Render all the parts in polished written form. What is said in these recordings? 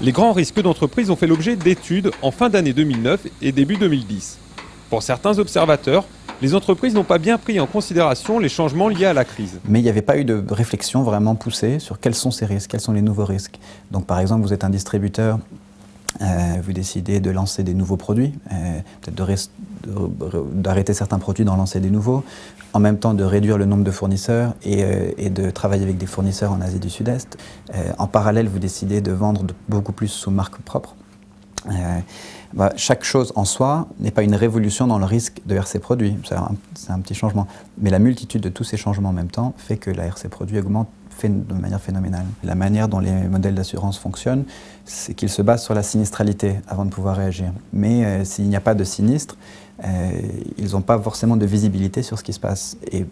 Les grands risques d'entreprise ont fait l'objet d'études en fin d'année 2009 et début 2010. Pour certains observateurs, les entreprises n'ont pas bien pris en considération les changements liés à la crise. Mais il n'y avait pas eu de réflexion vraiment poussée sur quels sont ces risques, quels sont les nouveaux risques. Donc par exemple, vous êtes un distributeur, vous décidez de lancer des nouveaux produits, peut-être d'arrêter certains produits, d'en lancer des nouveaux, en même temps de réduire le nombre de fournisseurs et de travailler avec des fournisseurs en Asie du Sud-Est. En parallèle, vous décidez de vendre beaucoup plus sous marque propre. Chaque chose en soi n'est pas une révolution dans le risque de RC produit, c'est un petit changement. Mais la multitude de tous ces changements en même temps fait que la RC produit augmente de manière phénoménale. La manière dont les modèles d'assurance fonctionnent, c'est qu'ils se basent sur la sinistralité avant de pouvoir réagir. Mais s'il n'y a pas de sinistre, ils n'ont pas forcément de visibilité sur ce qui se passe. Et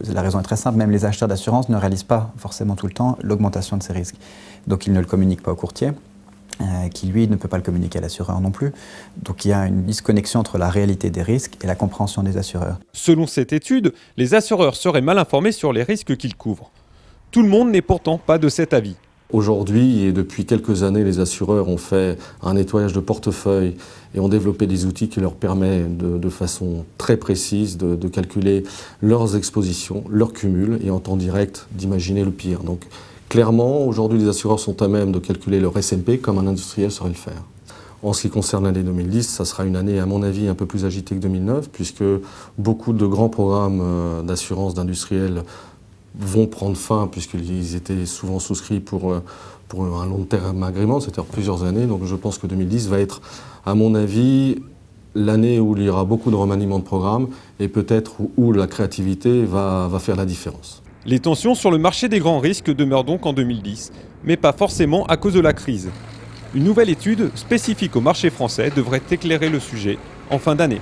la raison est très simple, même les acheteurs d'assurance ne réalisent pas forcément tout le temps l'augmentation de ces risques. Donc ils ne le communiquent pas au courtier, qui lui ne peut pas le communiquer à l'assureur non plus. Donc il y a une disconnexion entre la réalité des risques et la compréhension des assureurs. Selon cette étude, les assureurs seraient mal informés sur les risques qu'ils couvrent. Tout le monde n'est pourtant pas de cet avis. Aujourd'hui et depuis quelques années, les assureurs ont fait un nettoyage de portefeuille et ont développé des outils qui leur permettent de façon très précise de calculer leurs expositions, leurs cumuls et en temps direct d'imaginer le pire. Donc clairement, aujourd'hui, les assureurs sont à même de calculer leur SMP comme un industriel saurait le faire. En ce qui concerne l'année 2010, ça sera une année, à mon avis, un peu plus agitée que 2009, puisque beaucoup de grands programmes d'assurance d'industriels vont prendre fin, puisqu'ils étaient souvent souscrits pour un long terme agrément, c'est-à-dire plusieurs années. Donc je pense que 2010 va être, à mon avis, l'année où il y aura beaucoup de remaniements de programmes et peut-être où la créativité va faire la différence. Les tensions sur le marché des grands risques demeurent donc en 2010, mais pas forcément à cause de la crise. Une nouvelle étude spécifique au marché français devrait éclairer le sujet en fin d'année.